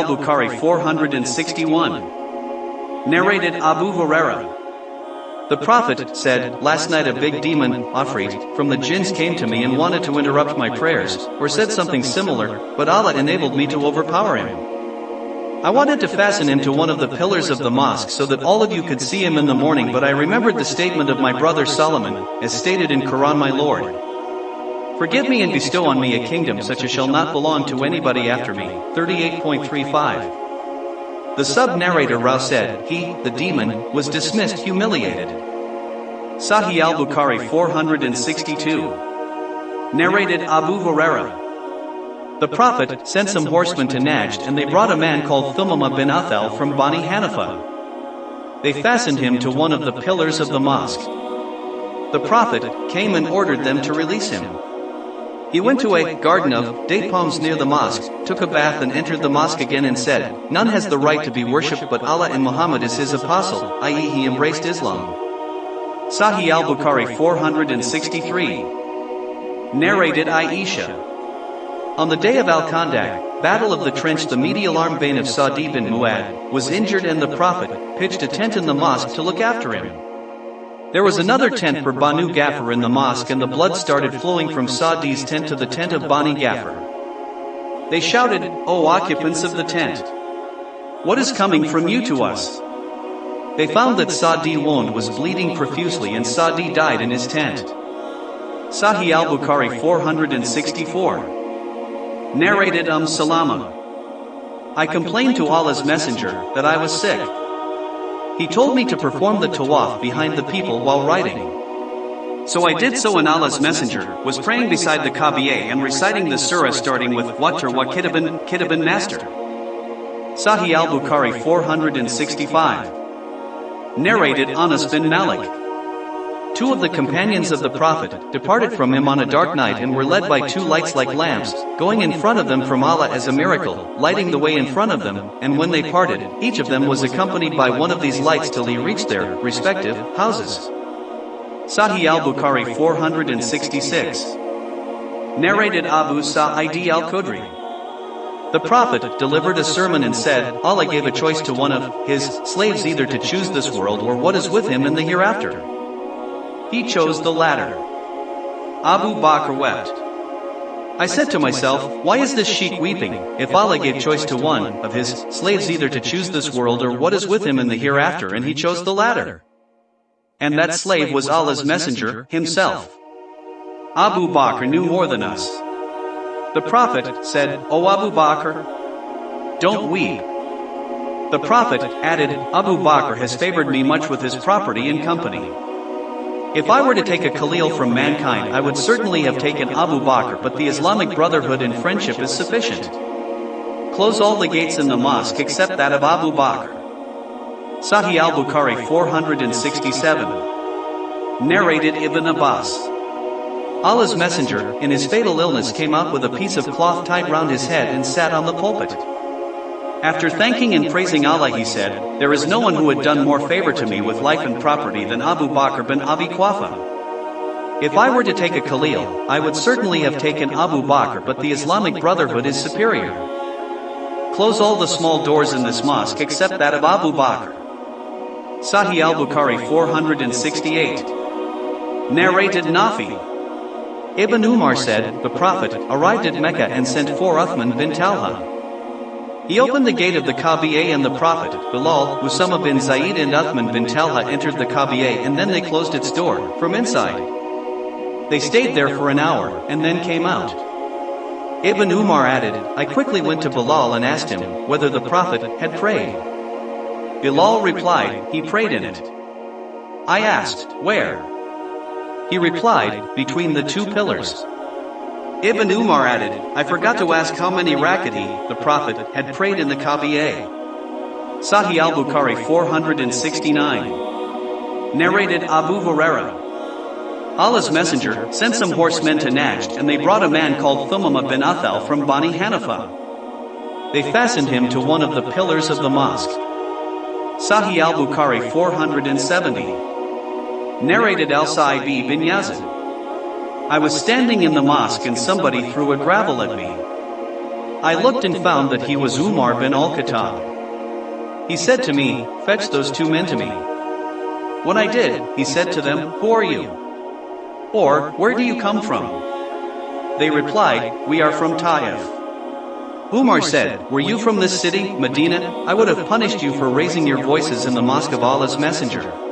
al-Bukhari 461. Narrated Abu Huraira. The Prophet said, "Last night a big demon, Afrit, from the jinns came to me and wanted to interrupt my prayers, or said something similar, but Allah enabled me to overpower him. I wanted to fasten him to one of the pillars of the mosque so that all of you could see him in the morning, but I remembered the statement of my brother Solomon, as stated in Quran, my Lord. Forgive me and bestow on me a kingdom such as shall not belong to anybody after me." 38.35. The sub-narrator Rao said, he, the demon, was dismissed humiliated. Sahih al-Bukhari 462. Narrated Abu Huraira. The Prophet sent some horsemen to Najd and they brought a man called Thumama bin Athal from Bani Hanifa. They fastened him to one of the pillars of the mosque. The Prophet came and ordered them to release him. He went to a garden of date palms near the mosque, took a bath and entered the mosque again and said, "None has the right to be worshipped but Allah, and Muhammad is his apostle," i.e. he embraced Islam. Sahih al-Bukhari 463. Narrated Aisha. On the day of Al-Khandaq, Battle of the Trench, the medial arm vein of Sa'di bin Mu'adh was injured and the Prophet pitched a tent in the mosque to look after him. There was another tent for Banu Ghaffar in the mosque and the blood started flowing from Sa'di's tent to the tent of Bani Ghaffar. They shouted, "O occupants of the tent! What is coming from you to us?" They found that Sa'di's wound was bleeding profusely and Sa'di died in his tent. Sahih al-Bukhari 464. Narrated Salama. I complained to Allah's Messenger that I was sick. He told me to perform the tawaf behind the people while riding. So I did so, and Allah's Messenger was praying beside the Kaaba and reciting the surah starting with Watter wa Kitabin Master. Sahih al-Bukhari 465. Narrated Anas bin Malik. Two of the companions of the Prophet departed from him on a dark night and were led by two lights like lamps, going in front of them from Allah as a miracle, lighting the way in front of them, and when they parted, each of them was accompanied by one of these lights till he reached their respective houses. Sahih al-Bukhari 466. Narrated Abu Sa'id al-Khudri. The Prophet delivered a sermon and said, Allah gave a choice to one of his slaves either to choose this world or what is with him in the hereafter. He chose the latter. Abu Bakr wept. I said to myself, why is this sheikh weeping, if Allah gave choice to one of his slaves either to choose this world or what is with him in the hereafter, and he chose the latter? And that slave was Allah's Messenger himself. Abu Bakr knew more than us. The Prophet said, O Abu Bakr, don't weep. The Prophet added, Abu Bakr has favored me much with his property and company. If I were to take a Khalil from mankind, I would certainly have taken Abu Bakr, but the Islamic brotherhood and friendship is sufficient. Close all the gates in the mosque except that of Abu Bakr. Sahih al-Bukhari 467. Narrated Ibn Abbas. Allah's Messenger, in his fatal illness, came out with a piece of cloth tied round his head and sat on the pulpit. After thanking and praising Allah, he said, there is no one who had done more favor to me with life and property than Abu Bakr bin Abi Quafa. If I were to take a Khalil, I would certainly have taken Abu Bakr, but the Islamic brotherhood is superior. Close all the small doors in this mosque except that of Abu Bakr. Sahih al-Bukhari 468. Narrated Nafi. Ibn Umar said, the Prophet arrived at Mecca and sent for Uthman bin Talha. He opened the gate of the Kaaba and the Prophet, Bilal, Usama bin Zaid and Uthman bin Talha entered the Kaaba and then they closed its door from inside. They stayed there for an hour and then came out. Ibn Umar added, I quickly went to Bilal and asked him whether the Prophet had prayed. Bilal replied, he prayed in it. I asked, where? He replied, between the two pillars. Ibn Umar added, I forgot to ask how many rakat the Prophet had prayed in the Kaaba. Sahih al-Bukhari 469. Narrated Abu Huraira. Allah's Messenger sent some horsemen to Najd and they brought a man called Thumama bin Athal from Bani Hanifa. They fastened him to one of the pillars of the mosque. Sahih al-Bukhari 470. Narrated Al-Sa'ibi bin Yazid. I was standing in the mosque and somebody threw a gravel at me. I looked and found that he was Umar bin al-Khattab. He said to me, "Fetch those two men to me." When I did, he said to them, "Who are you? Or, where do you come from?" They replied, "We are from Taif." Umar said, "Were you from this city, Medina? I would have punished you for raising your voices in the mosque of Allah's Messenger."